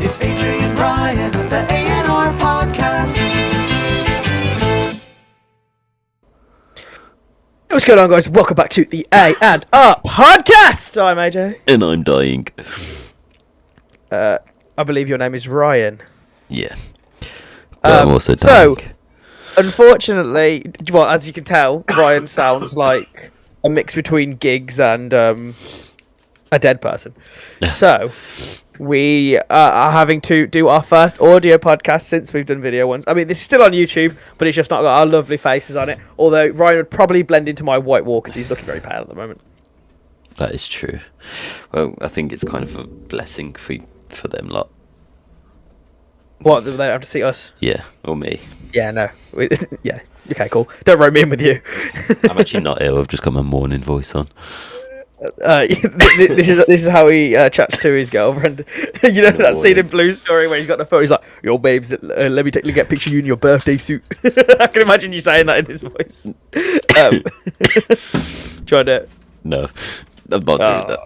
It's Ajay and Ryan on the AandRPodcast. What's going on, guys? Welcome back to the AandRPodcast. I'm AJ. And I'm dying. I believe your name is Ryan. Yeah. But I'm also So, dying. unfortunately, well, as you can tell, Ryan sounds like a mix between Giggs and a dead person. So, we are having to do our first audio podcast since we've done video ones. I mean, this is still on YouTube, but it's just not got our lovely faces on it. Although Ryan would probably blend into my white wall because he's looking very pale at the moment. That is true. Well, I think it's kind of a blessing for them lot. What? They don't have to see us? Yeah, or me. Yeah, no. Yeah. Okay, cool. Don't rope me in with you. I'm actually not ill. I've just got my morning voice on. This is how he chats to his girlfriend. You know that scene in Blue Story where he's got the phone. He's like, "Yo, babes, let me get a picture of you in your birthday suit." I can imagine you saying that in his voice. Try it. No, I'm not doing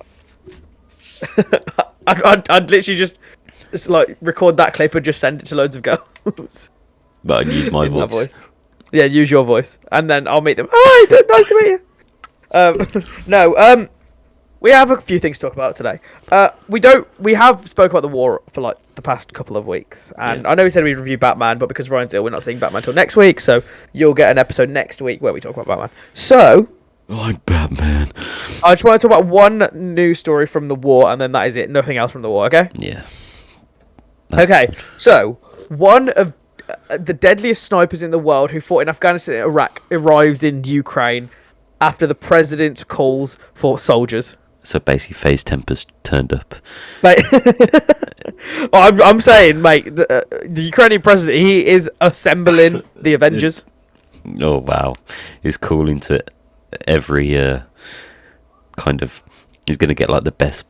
that. I'd literally just like record that clip and just send it to loads of girls. But I'd use my In that voice. Yeah, use your voice, and then I'll meet them. Hi, nice to meet you. We have a few things to talk about today. We have spoke about the war for like the past couple of weeks, and Yeah. I know we said we'd review Batman, but because Ryan's ill, we're not seeing Batman until next week. So you'll get an episode next week where we talk about Batman. So I'm Batman. I just want to talk about one news story from the war, and then that is it. Nothing else from the war. Okay. Yeah. Okay. So one of the deadliest snipers in the world who fought in Afghanistan and Iraq arrives in Ukraine after the president calls for soldiers. So basically, Phase Temper's turned up. Mate, I'm saying, mate, the Ukrainian president, he is assembling the Avengers. Oh wow, he's calling to it every kind of. He's gonna get like the best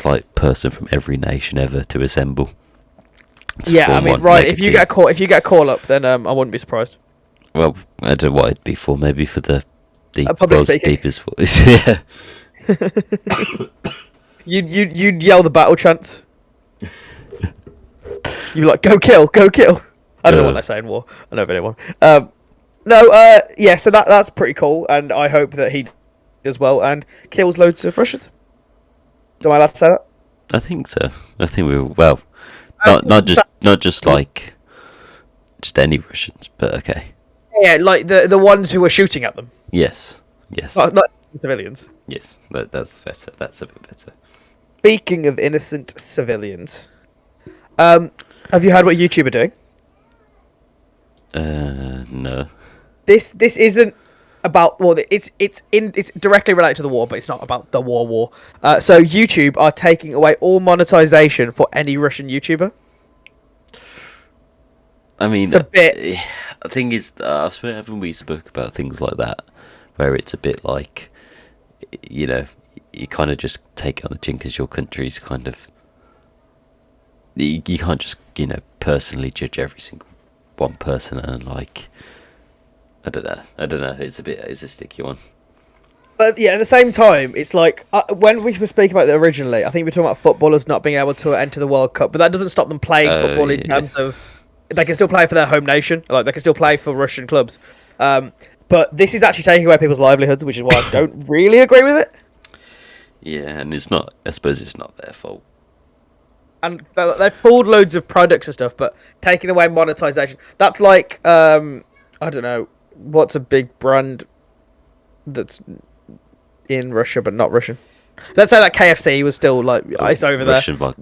like person from every nation ever to assemble. Yeah, I mean, right. If you get a call up, then I wouldn't be surprised. Well, I don't know what it'd be for. Maybe for the public world's speaking. deepest voice. Yeah. You'd yell the battle chants. You'd be like, go kill. I don't know what they say in war. I know anyone. Yeah, so that's pretty cool, and I hope that he does well and kills loads of Russians. Am I allowed to say that? I think so. I think we well, not just like just any Russians, but okay. Yeah, like the ones who were shooting at them. Yes. Not civilians. Yes. That's better. That's a bit better. Speaking of innocent civilians, have you heard what YouTube are doing? No. This isn't about it's directly related to the war, but it's not about the war. So YouTube are taking away all monetization for any Russian YouTuber. I mean, It's a bit. the thing is, I swear, haven't we spoke about things like that, where it's a bit like, you know, you kind of just take it on the chin because your country's kind of. You can't just, personally judge every single one person and like. I don't know. It's a sticky one. But yeah, at the same time, it's like when we were speaking about it originally, I think we were talking about footballers not being able to enter the World Cup, but that doesn't stop them playing football in terms of they can still play for their home nation, like they can still play for Russian clubs. But this is actually taking away people's livelihoods, which is why I don't really agree with it. Yeah, and it's not. I suppose it's not their fault. And they've pulled loads of products and stuff, but taking away monetization, that's like I don't know. What's a big brand that's in Russia but not Russian? Let's say that KFC was still like it's over there. Russian vodka.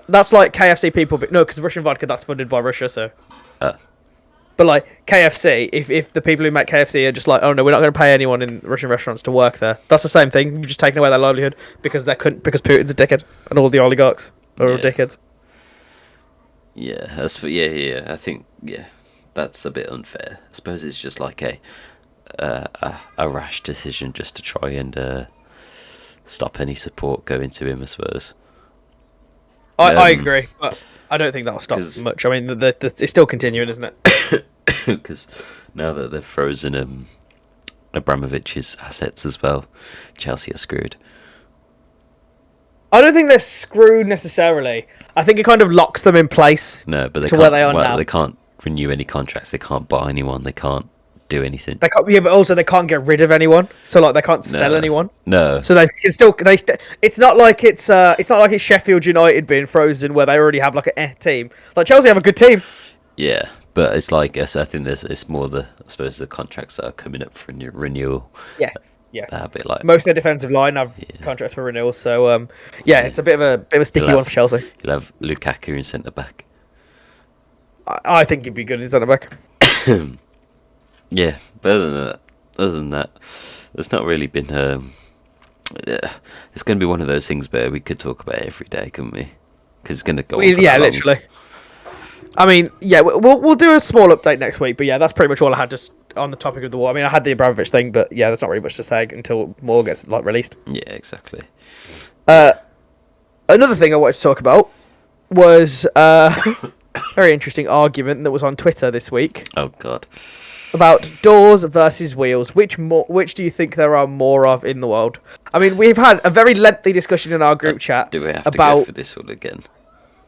That's like KFC people, but no, because Russian vodka that's funded by Russia. So, but like KFC, if the people who make KFC are just like, oh no, we're not going to pay anyone in Russian restaurants to work there, that's the same thing. You're just taking away their livelihood because Putin's a dickhead and all the oligarchs are all dickheads. Yeah, I think that's a bit unfair. I suppose it's just like a rash decision just to try and stop any support going to him, I suppose. I agree, but I don't think that'll stop much. I mean, it's still continuing, isn't it? Because now that they've frozen Abramovich's assets as well, Chelsea are screwed. I don't think they're screwed necessarily. I think it kind of locks them in place. No, but they to can't. where they are now. They can't renew any contracts. They can't buy anyone. They can't do anything. They can't, yeah, but also they can't get rid of anyone. So like they can't sell anyone. No. So they can still. It's not like it's Sheffield United being frozen where they already have like a team. Like Chelsea have a good team. Yeah, but it's like I think it's more I suppose the contracts that are coming up for renewal. Yes. A bit like most of their defensive line have contracts for renewal. So it's a bit of a sticky one for Chelsea. You'll have Lukaku in centre back. I think he'd be good in centre back. Yeah, but other than that, there's not really been. It's going to be one of those things where we could talk about it every day, couldn't we? Because it's going to go on for that long. Literally. I mean, yeah, we'll do a small update next week, but yeah, that's pretty much all I had just on the topic of the war. I mean, I had the Abramovich thing, but yeah, there's not really much to say until more gets like released. Yeah, exactly. Another thing I wanted to talk about was a very interesting argument that was on Twitter this week. Oh God. About doors versus wheels. Which do you think there are more of in the world? I mean, we've had a very lengthy discussion in our group chat. Do we have to go for this all again?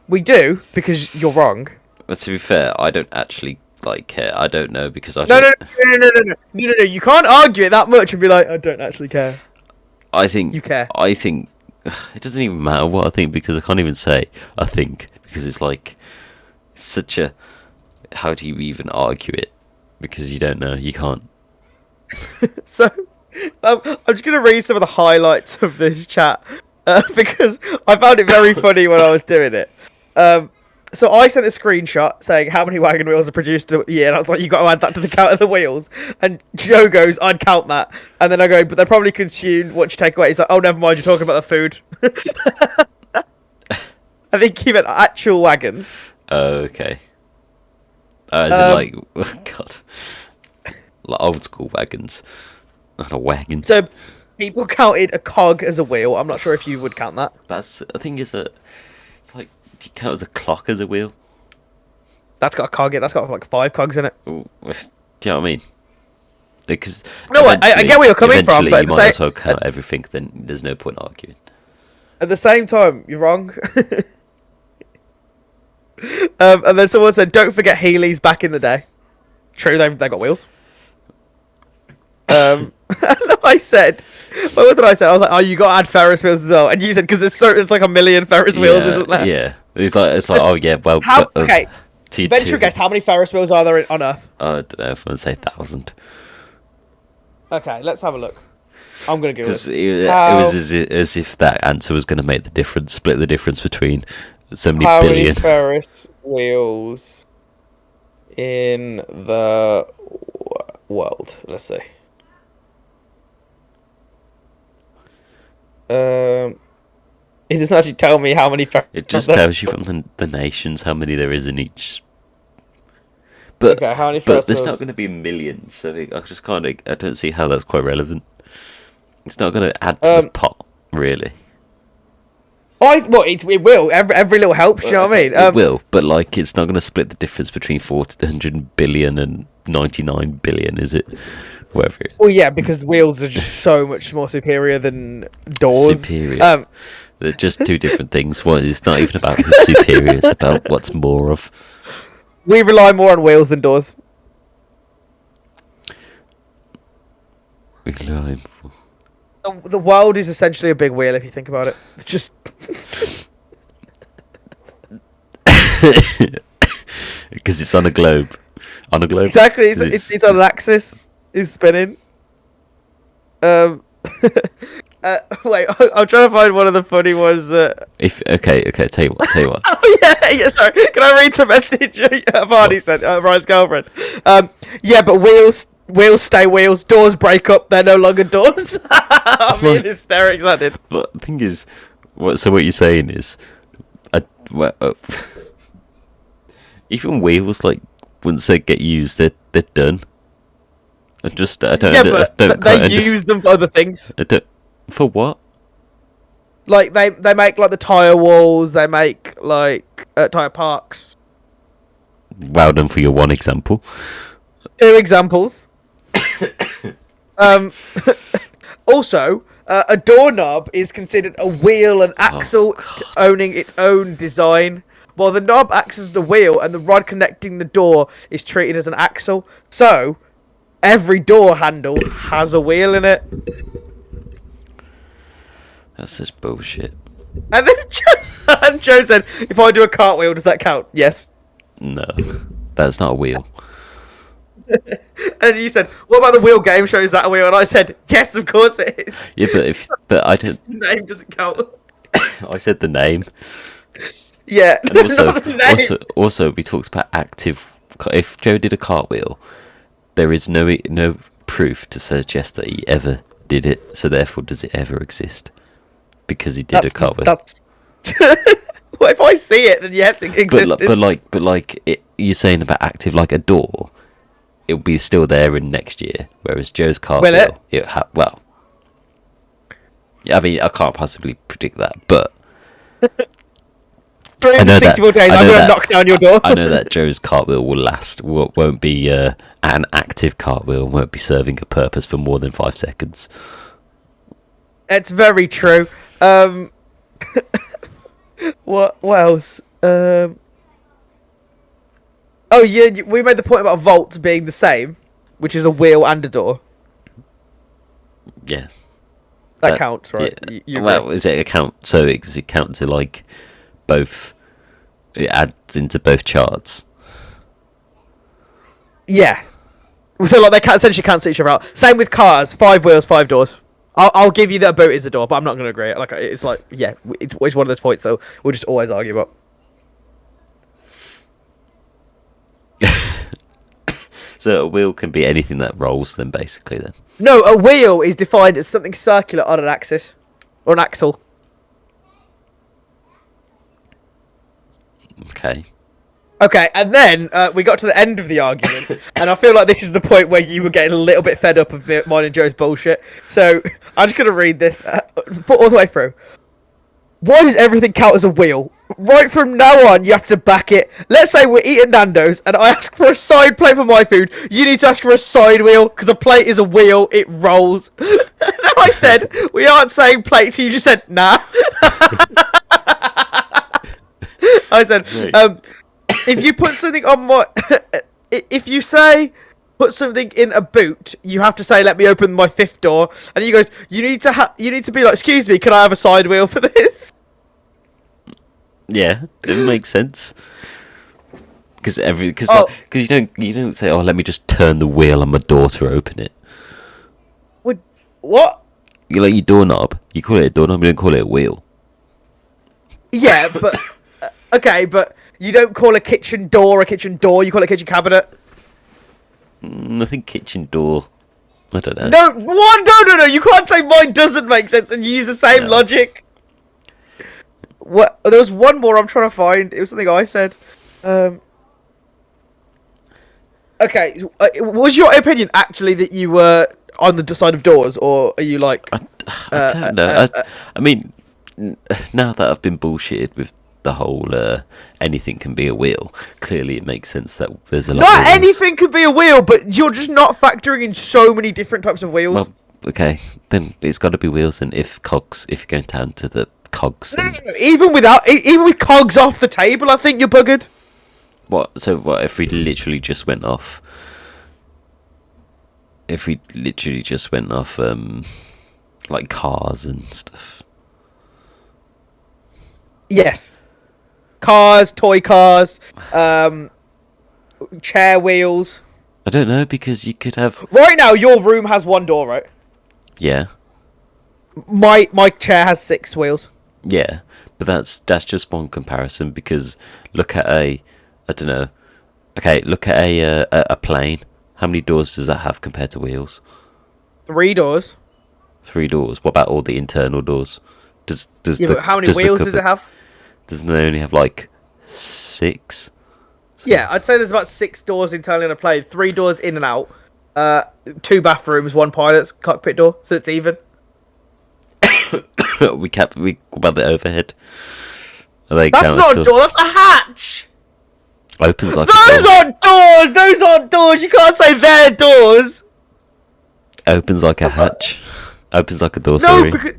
We do, because you're wrong. But to be fair, I don't actually care. I don't know because I No. You can't argue it that much and be like, I don't actually care. I think you care. I think it doesn't even matter what I think because I can't even say I think because it's like it's such a. How do you even argue it? Because you don't know, you can't. So, I'm just going to read some of the highlights of this chat because I found it very funny when I was doing it. So I sent a screenshot saying how many wagon wheels are produced a year, and I was like, you got to add that to the count of the wheels. And Joe goes, I'd count that. And then I go, but they're probably consumed. What you take away? He's like, oh, never mind, you're talking about the food. I think he meant actual wagons. Oh, okay. Is it like, oh God, like old school wagons? Not a wagon. So people counted a cog as a wheel. I'm not sure if you would count that. That's I think it's like, do you count as a clock as a wheel? That's got a cog. That's got like 5 cogs in it. Ooh, do you know what I mean? Because no, I get where you're coming from, but you might as well count everything. Then there's no point arguing. At the same time, you're wrong. And then someone said, "Don't forget Heelys back in the day." True, they got wheels. And I said, what did I say? I was like, "Oh, you got to add Ferris wheels as well." And you said, "Because there's like a million Ferris wheels, isn't there?" Yeah, it's like oh yeah, well. Okay, venture guess how many Ferris wheels are there on Earth? I don't know. If I'm gonna say 1,000. Okay, let's have a look. I'm gonna Google it. Because it was as if that answer was gonna make the difference, split the difference between so many billion. How many Ferris wheels in the world? Let's see. It doesn't actually tell me how many Ferris. It just tells you from the nations how many there is in each. But okay, how many Ferris there's wheels? not going to be millions, so I just kind of I don't see how that's quite relevant. It's not going to add to the pot, really. It will. Every little helps. You know what I mean? It will, but like it's not going to split the difference between 400 billion and 99 billion, is it? Whatever. Well, yeah, because wheels are just so much more superior than doors. Superior. They're just two different things. One, it's not even about who's superior; it's about what's more of. We rely more on wheels than doors. We rely. The world is essentially a big wheel if you think about it. It's just because it's on a globe. On a globe. Exactly. It's on an axis. It's spinning. Wait, I'm trying to find one of the funny ones that. Okay, tell you what. Oh yeah. Sorry, can I read the message Varney sent? Ryan's girlfriend. Yeah, but wheels stay wheels. Doors break up. They're no longer doors. I'm being hysterics. I did. But the thing is, what you're saying is, even wheels like once they get used, they're done. I don't. They use them for other things. For what? Like they make like the tire walls. They make like tire parks. Well done for your one example. 2 examples. Also, a doorknob is considered a wheel and axle, owning its own design, while the knob acts as the wheel and the rod connecting the door is treated as an axle. So, every door handle has a wheel in it. That's just bullshit. And then Joe said, if I do a cartwheel, does that count? Yes. No, that's not a wheel. And you said, what about the wheel game show? Is that a wheel? And I said, yes, of course it is. Yeah, but I don't. The name doesn't count. I said the name. Yeah. And also, we talked about active. If Joe did a cartwheel, there is no proof to suggest that he ever did it. So therefore, does it ever exist? Because he did a cartwheel. That's. Well, if I see it, then yes, it existed. But you're saying about active, like a door, it'll be still there in next year. Whereas Joe's cartwheel, well, yeah, I mean, I can't possibly predict that, but 364 days, I'm going to knock down your door. I know that Joe's cartwheel will last. Won't be an active cartwheel. Won't be serving a purpose for more than 5 seconds. It's very true. What else? Oh yeah, we made the point about vault being the same, which is a wheel and a door. Yeah, that counts, right? Yeah. Well, is it a count? So does it count to like both? It adds into both charts. Yeah. So like they essentially cancel each other out. Same with cars: 5 wheels, 5 doors. I'll give you that a boat is a door, but I'm not going to agree. Like it's like it's one of those points. So we'll just always argue about. So a wheel can be anything that rolls, then basically, then. No, a wheel is defined as something circular on an axis or an axle. Okay, and then we got to the end of the argument, and I feel like this is the point where you were getting a little bit fed up of mine and Joe's bullshit. So I'm just going to read this all the way through. Why does everything count as a wheel? Right from now on, you have to back it. Let's say we're eating Nando's, and I ask for a side plate for my food. You need to ask for a side wheel, because a plate is a wheel, it rolls. And I said, we aren't saying plates, you just said, nah. I said, if you put something on my... if you say, put something in a boot, you have to say, let me open my 5th door. And he goes, you need to be like, excuse me, can I have a side wheel for this? Yeah, it makes sense. Because you don't say, oh, let me just turn the wheel on my door to open it. What? You like your doorknob. You call it a doorknob. You don't call it a wheel. Yeah, but okay, but you don't call a kitchen door a kitchen door. You call it a kitchen cabinet. I think kitchen door. I don't know. No. You can't say mine doesn't make sense and use the same logic. What? There was one more I'm trying to find. It was something I said. Okay, was your opinion actually that you were on the side of doors, or are you like? I don't know. I mean, now that I've been bullshitted with the whole anything can be a wheel, clearly it makes sense that there's a lot. Not anything could be a wheel, but you're just not factoring in so many different types of wheels. Well, okay, then it's got to be wheels, and if you're going down to the cogs. No. Even with cogs off the table, I think you're buggered. What? So what if we literally just went off? Like cars and stuff. Yes. Cars, toy cars, chair wheels. I don't know, because you could have... Right now, your room has 1 door, right? Yeah. My chair has 6 wheels. Yeah, but that's just one comparison, because look at a plane. How many doors does that have compared to wheels? 3 doors. 3 doors. What about all the internal doors? But how many wheels does it have? Doesn't it only have like 6? So. Yeah, I'd say there's about 6 doors internally on a plane. 3 doors in and out. 2 bathrooms, 1 pilot's cockpit door, so it's even. we about the overhead. That's not a door. That's a hatch. Opens like those aren't doors. Those aren't doors. You can't say they're doors. Opens like a hatch. Opens like a door. No, Sorry.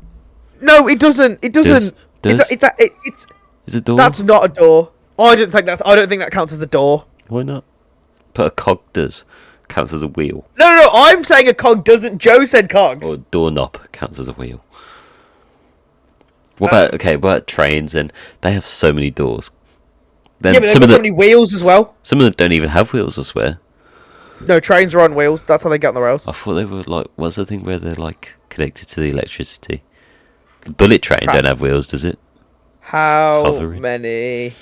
no, it doesn't. It doesn't. Does? It's Is a door? That's not a door. I don't think that counts as a door. Why not? But a cog does. Counts as a wheel. No. I'm saying a cog doesn't. Joe said cog. Or a doorknob counts as a wheel. What about trains? And they have so many doors. Then Yeah, but they've got so many wheels as well. Some of them don't even have wheels, I swear. No, trains are on wheels. That's how they get on the rails. I thought they were like, what's the thing where they're like connected to the electricity? The bullet train don't have wheels, does it? How hovering. many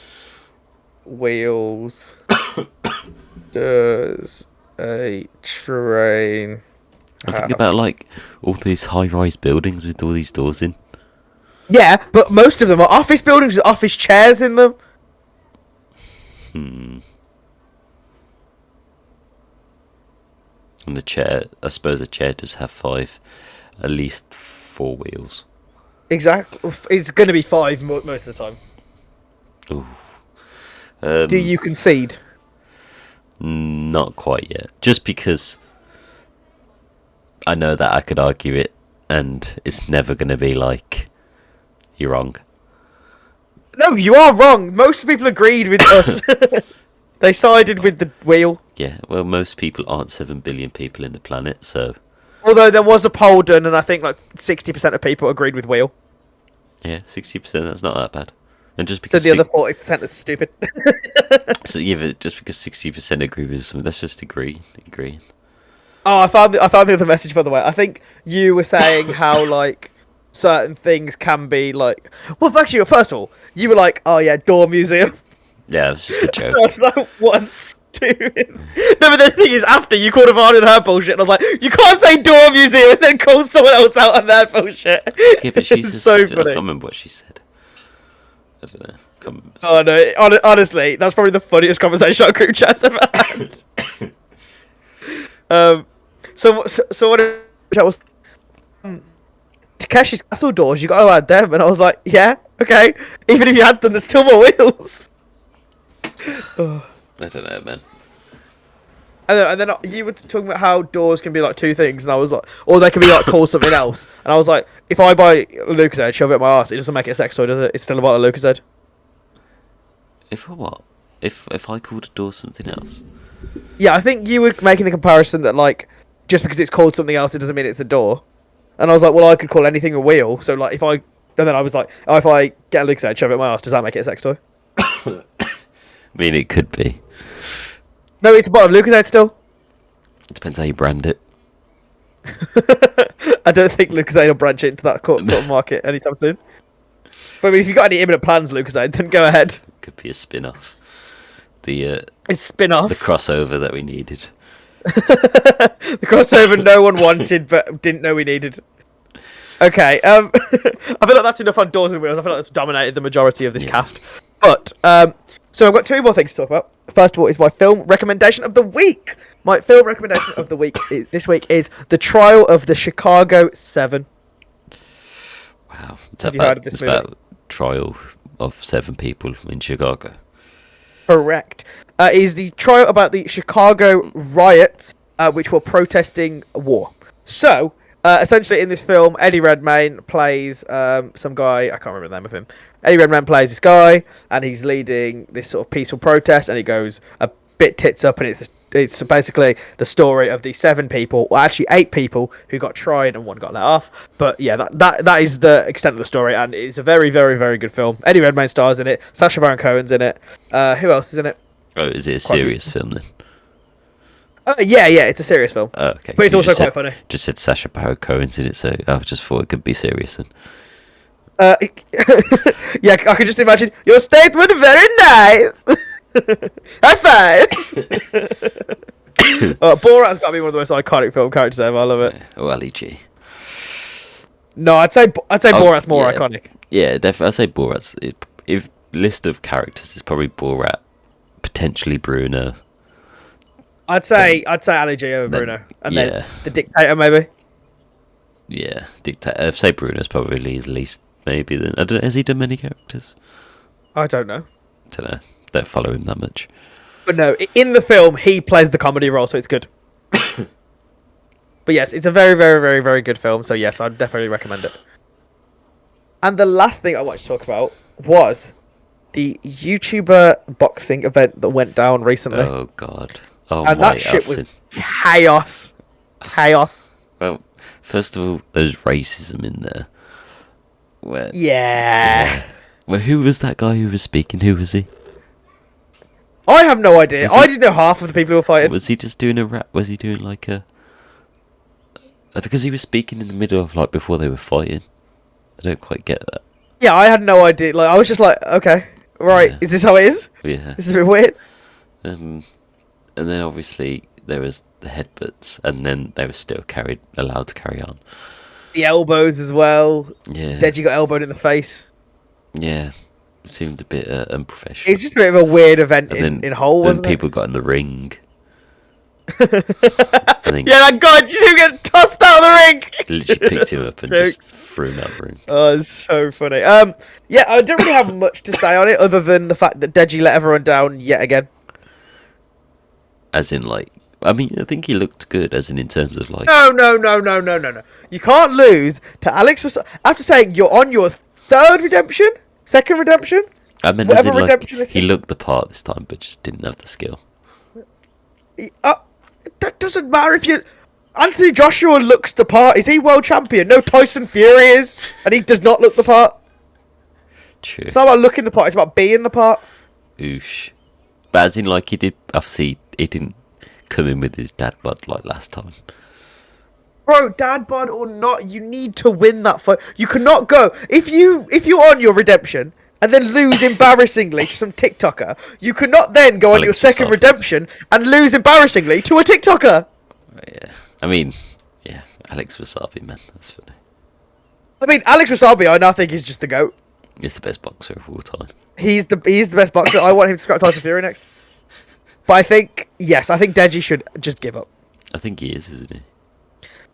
wheels does a train I think have? about like all these high-rise buildings with all these doors in. Yeah, but most of them are office buildings with office chairs in them. And the chair, I suppose a chair does have at least 4 wheels. Exactly. It's going to be 5 most of the time. Ooh. Do you concede? Not quite yet. Just because I know that I could argue it, and it's never going to be like, you're wrong. No, you are wrong. Most people agreed with us. They sided with the wheel. Yeah, well, most people aren't 7 billion people in the planet, so... Although there was a poll done, and I think like 60% of people agreed with wheel. Yeah, 60%, that's not that bad. And just So because... the other 40% is stupid. So, yeah, but just because 60% agree with something, that's just agreeing. Oh, I found the other message, by the way. I think you were saying how like certain things can be like. Well, actually, first of all, you were like, "Oh yeah, door museum." Yeah, it's just a joke. I was like, "What a stupid." No, but the thing is, after you called her on her bullshit, and I was like, "You can't say door museum and then call someone else out on their bullshit." Yeah, but she It's said so something. I funny. can't remember what she said. I don't know. Can't remember. Oh no! Honestly, that's probably the funniest conversation our group chat's ever had. So what chat was Takeshi's Castle doors? You got to add them, and I was like, yeah, okay. Even if you had them, there's still more wheels. I don't know, man. And then you were talking about how doors can be like 2 things, and I was like, or they can be like called something else. And I was like, if I buy a Lucashead, shove it up my arse, it doesn't make it a sex toy, does it? It's still about a Lucashead. If what? If I called a door something else? Yeah, I think you were making the comparison that like just because it's called something else, it doesn't mean it's a door. And I was like, well, I could call anything a wheel. So like, and then I was like, oh, if I get a Lucashead, shove it up my arse, does that make it a sex toy? I mean, it could be. No, it's a bottom Lucashead still. It depends how you brand it. I don't think Lucashead will branch into that sort of market anytime soon. But I mean, if you've got any imminent plans, Lucashead, then go ahead. Could be a spin-off. The It's spin-off. the crossover that we needed. The crossover no one wanted but didn't know we needed. Okay, I feel like that's enough on doors and wheels. I feel like that's dominated the majority of this cast. But so I've got 2 more things to talk about. First of all is my film recommendation of the week. My film recommendation of the week this week is The Trial of the Chicago 7. Wow. Have you heard of this it's movie? about trial of 7 people in Chicago. Correct. It is the trial about the Chicago riots, which were protesting war. So, essentially in this film, Eddie Redmayne plays some guy, I can't remember the name of him. Eddie Redmayne plays this guy, and he's leading this sort of peaceful protest, and he goes a bit tits up, and it's basically the story of the 7 people, or actually 8 people, who got tried and 1 got let off. But yeah, that is the extent of the story, and it's a very, very, very good film. Eddie Redmayne stars in it. Sacha Baron Cohen's in it. Who else is in it? Oh, is it a serious film then? Yeah, it's a serious film. Oh, okay. But it's You also just quite said- funny. Just said Sacha Baron Cohen's in it, so I just thought it could be serious then. Yeah, I can just imagine your statement. Very nice. High five. Borat's got to be one of the most iconic film characters ever. I love it. Oh, Ali G. No, I'd say Borat's more yeah. iconic. Yeah, definitely. I'd say Borat's. If list of characters, it's probably Borat, potentially Bruno. I'd say Ali G over Bruno, and yeah. then the dictator maybe. Yeah, dictator. I'd say Bruno's probably his least. Maybe then. I don't know. Has he done many characters? I don't know, Don't know. Don't follow him that much. but no, in the film he plays the comedy role, so it's good. But But yes, it's a very, very, very, very good film. So yes, I'd definitely recommend it. And the last thing I want to talk about was the YouTuber boxing event that went down recently. Oh God! Oh And my! that shit I've was seen- chaos. Chaos. Well, first of all, there's racism in there. Where? Yeah. Well, who was that guy who was speaking? Who was he? I have no idea. Was I he- didn't know half of the people who were fighting. Was he just doing a rap? Was he doing like a? Because he was speaking in the middle of like before they were fighting. I don't quite get that. Yeah, I had no idea. Like, I was just like, okay, right, Yeah. is this how it is? Yeah. This is a bit weird. And then obviously there was the headbutts, and then they were still allowed to carry on. The elbows as well. Yeah. Deji got elbowed in the face. Yeah. It seemed a bit unprofessional. It's just a bit of a weird event And in Hull, then wasn't people got in the ring. I think Yeah, that guy just get tossed out of the ring. literally picked him up and Jokes. just threw him out the ring. Oh, it's so funny. Yeah, I don't really have much to say on it other than the fact that Deji let everyone down yet again. As in, like, I mean, I think he looked good, as in terms of, like... No. You can't lose to Alex after saying you're on your second redemption. I mean, whatever as in, like, redemption this he is. looked the part this time, but just didn't have the skill. That doesn't matter if you... Anthony Joshua looks the part. Is he world champion? No, Tyson Fury is, and he does not look the part. True. It's not about looking the part, it's about being the part. Oosh. But as in, like, he did... Obviously, he didn't come in with his dad bod like last time. Bro, dad bod or not, you need to win that fight. You cannot go... If you're on your redemption and then lose embarrassingly to some TikToker, you cannot then go on Alex your second Wasabi. redemption and lose embarrassingly to a TikToker. Yeah. I mean, yeah, Alex Wasabi, man. That's funny. I mean, Alex Wasabi, I now think is just the GOAT. He's the best boxer of all time. He's the best boxer. I want him to scrap Tyson Fury next. But I think Deji should just give up. I think he is, isn't he?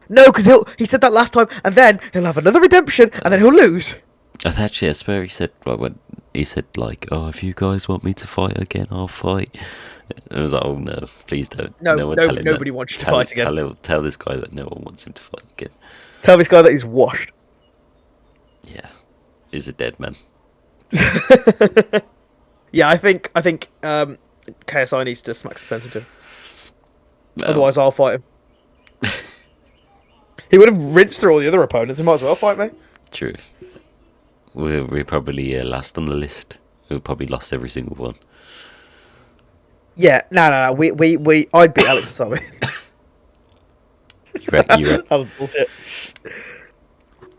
No, because he said that last time, and then he'll have another redemption, and then he'll lose. I swear he said, like, when he said, like, oh, if you guys want me to fight again, I'll fight. And I was like, oh no, please don't. Nobody wants you to fight again. Tell this guy that no one wants him to fight again. Tell this guy that he's washed. Yeah, he's a dead man. Yeah, I think KSI needs to smack some sense into him. Well, Otherwise, I'll fight him. He would have rinsed through all the other opponents. He might as well fight me. True. We're probably last on the list. We probably lost every single one. Yeah, no. We I'd beat Alex Wasabi. You reckon? That was bullshit.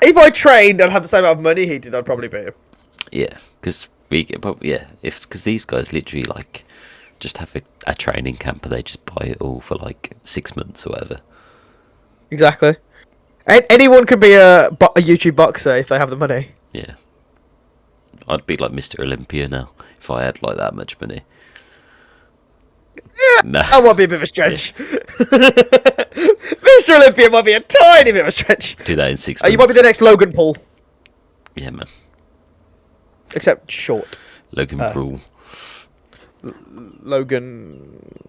If I trained and had the same amount of money he did, I'd probably beat him. Yeah, because because these guys literally like just have a training camp and they just buy it all for like 6 months or whatever. Exactly. Anyone can be a YouTube boxer if they have the money. Yeah, I'd be like Mr. Olympia now if I had like that much money. Yeah, No. that might be a bit of a stretch. Mr. Olympia might be a tiny bit of a stretch. Do that in 6 months. You might be the next Logan Paul, Yeah, man. except short. Logan Paul. Logan.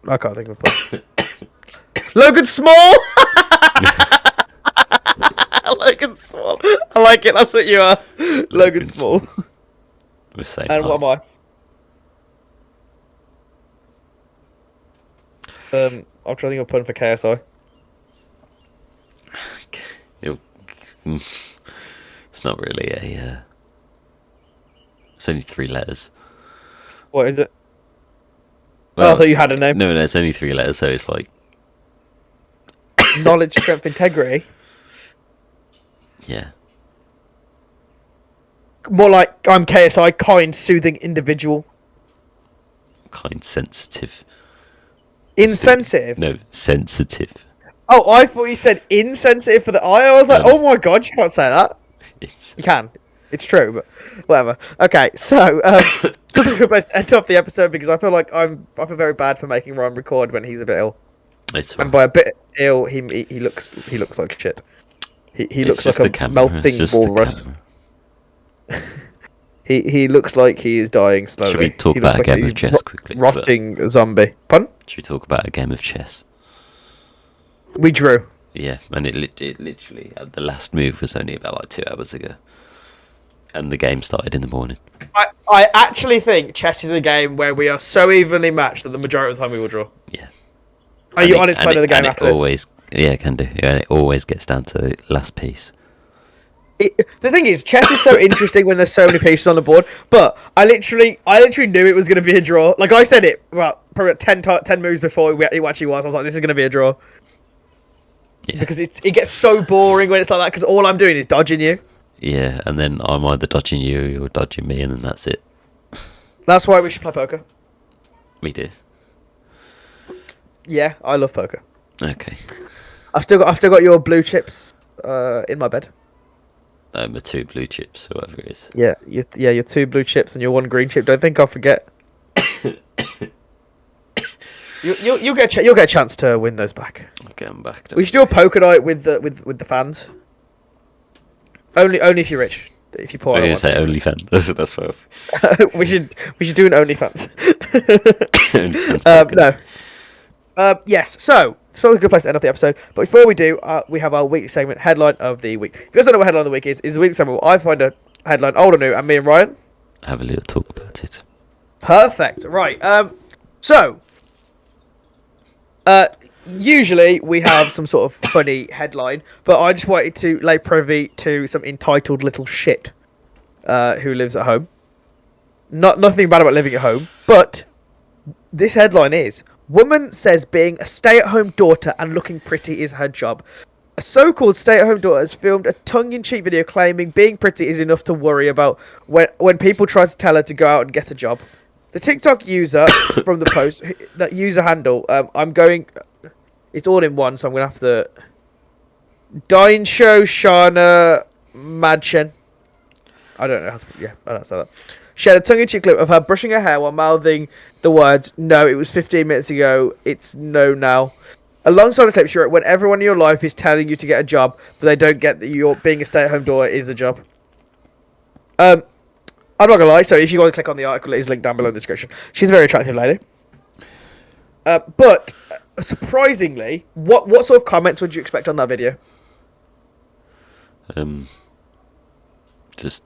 I can't think of a Paul. Logan Small. Logan Small. I like it. That's what you are. Logan Small. We're saying And what am I? I'm trying to think of a pun for KSI. It's not really a. It's only 3 letters. What is it? Well, I thought you had a name. No, it's only 3 letters, so it's like. Knowledge, strength, integrity. Yeah. More like I'm KSI, kind, soothing individual. Kind, sensitive. Insensitive. No, sensitive. Oh, I thought you said insensitive for the I. I was like, No. oh my god, you can't say that. It's You can. It's true, but whatever. Okay, so this is a good place to end off the episode because I feel like I feel very bad for making Ryan record when he's a bit ill. it's And by a bit ill, he looks like shit. He looks just like the a camera. melting It's just the walrus. camera. He looks like he is dying slowly. Should we talk He looks about a like game of he's chess quickly? Rotting zombie. Pardon? Should we talk about a game of chess? We drew. Yeah, and it literally the last move was only about like 2 hours ago, and the game started in the morning. I actually think chess is a game where we are so evenly matched that the majority of the time we will draw. Yeah. Are you honest playing the game after this? Always, yeah, it can do. Yeah, and it always gets down to the last piece. The thing is, chess is so interesting when there's so many pieces on the board. But I literally knew it was going to be a draw. Like I said it, probably 10 moves before it actually was. I was like, this is going to be a draw. Yeah. Because it gets so boring when it's like that. Because all I'm doing is dodging you. Yeah, and then I'm either dodging you or you're dodging me, and then that's it. That's why we should play poker. We do. Yeah, I love poker. Okay. I've still got your blue chips in my bed. The 2 blue chips, or whatever it is. Yeah, your 2 blue chips and your 1 green chip. Don't think I'll forget. You'll get a chance to win those back. Okay, I'm back. We should do a poker night with the fans. Only if you're rich. If you pour. I'm gonna say OnlyFans. That's what. we should do an OnlyFans. OnlyFans poker. No. Yes. So it's probably a good place to end off the episode. But before we do, we have our weekly segment, headline of the week. If you guys don't know what headline of the week is the weekly segment where I find a headline, old or new, and me and Ryan have a little talk about it. Perfect. Right. Usually we have some sort of funny headline, but I just wanted to lay privy to some entitled little shit who lives at home. Nothing bad about living at home, but this headline is: woman says being a stay-at-home daughter and looking pretty is her job. A so-called stay-at-home daughter has filmed a tongue-in-cheek video claiming being pretty is enough to worry about when people try to tell her to go out and get a job. The TikTok user from the post, that user handle, it's all in one, so I'm going to have to... Dinesho Shana Madchen. I don't know how to... Yeah, I don't say that. Shared a tongue-in-cheek clip of her brushing her hair while mouthing the words, "No, it was 15 minutes ago, it's no now." Alongside the clip, she wrote, "When everyone in your life is telling you to get a job, but they don't get that being a stay-at-home daughter is a job." I'm not going to lie, so if you want to click on the article, it is linked down below in the description. She's a very attractive lady. But... surprisingly, what sort of comments would you expect on that video? Just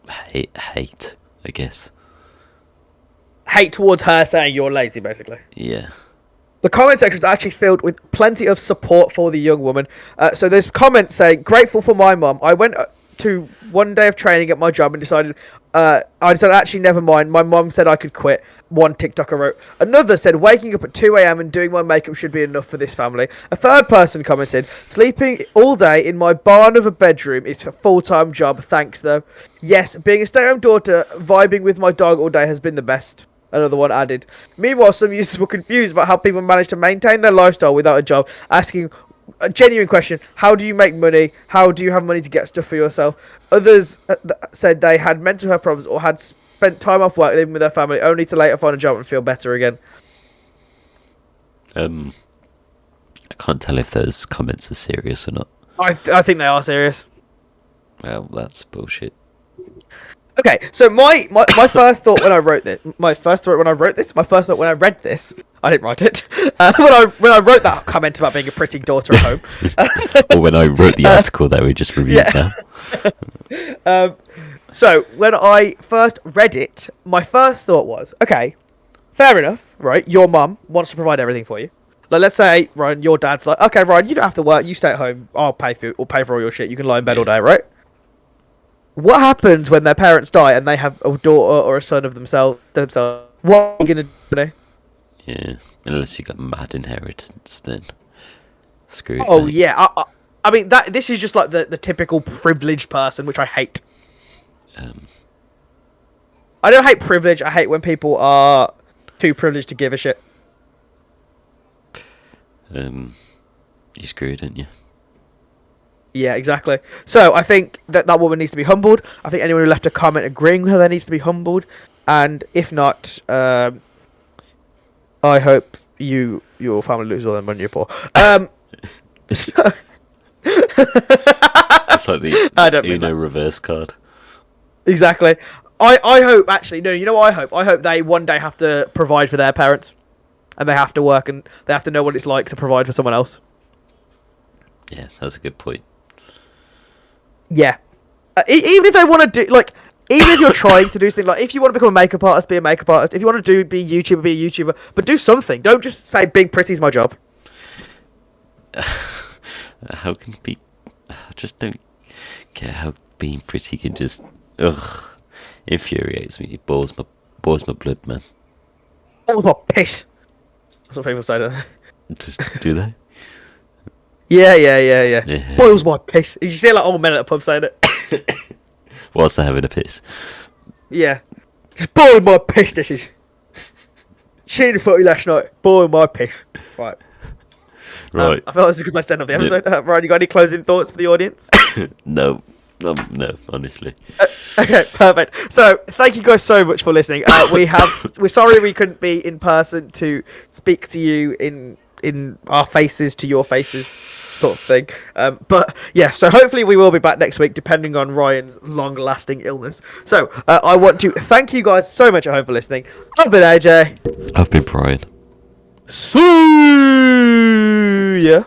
hate, I guess. Hate towards her saying you're lazy, basically. Yeah. The comment section is actually filled with plenty of support for the young woman. So there's comments saying, "Grateful for my mum. I went to one day of training at my job and decided actually never mind. My mum said I could quit." One TikToker wrote. Another said, "Waking up at 2 a.m. and doing my makeup should be enough for this family." A third person commented, "Sleeping all day in my barn of a bedroom is a full-time job. Thanks though. Yes, being a stay-at-home daughter, vibing with my dog all day has been the best." Another one added. Meanwhile, some users were confused about how people manage to maintain their lifestyle without a job, asking a genuine question: how do you make money? How do you have money to get stuff for yourself? Others said they had mental health problems or had spent time off work living with their family only to later find a job and feel better again. I can't tell if those comments are serious or not. I think they are serious. Well, that's bullshit. Okay, so my first thought when I wrote this, my first thought when I read this, I didn't write it. When I wrote that comment about being a pretty daughter at home, or when I wrote the article that we just reviewed now. So when I first read it, my first thought was, okay, fair enough, right? Your mum wants to provide everything for you. Like, let's say, Ryan, your dad's like, "Okay, Ryan, you don't have to work. You stay at home. I'll pay for all your shit. You can lie in bed all day, right?" What happens when their parents die and they have a daughter or a son of themselves? What are you gonna do? Yeah, unless you got mad inheritance, then screwed. Oh mate. yeah, I mean this is just like the typical privileged person, which I hate. I don't hate privilege. I hate when people are too privileged to give a shit. You screwed, didn't you? Yeah, exactly. So I think that woman needs to be humbled. I think anyone who left a comment agreeing with her there needs to be humbled. And if not, I hope your family loses all their money you're poor. It's like the Uno reverse card. Exactly. I hope, actually, no, you know what I hope? I hope they one day have to provide for their parents. And they have to work and they have to know what it's like to provide for someone else. Yeah, that's a good point. Yeah. Even if they want to do, like, even if you're trying to do something, like, if you want to become a makeup artist, be a makeup artist. If you want to be a YouTuber, be a YouTuber. But do something. Don't just say being pretty is my job. How can be? I just don't get how being pretty can just infuriates me. It boils my blood, man. Oh, my piss. That's what people say, don't they? Just do they? Yeah. Boils my piss. Did you see like old men at a pub saying it? Whilst they're having a piss. Yeah. Just boiling my piss, this is. Seen the footy last night. Boiling my piss. Right. Right. I felt this is a good place to end off the episode. Ryan, you got any closing thoughts for the audience? No, honestly. Okay, perfect. So, thank you guys so much for listening. We're sorry we couldn't be in person to speak to you in our faces to your faces, sort of thing. But yeah, so hopefully we will be back next week, depending on Ryan's long-lasting illness. So, I want to thank you guys so much at home for listening. I've been AJ. I've been Brian. See ya.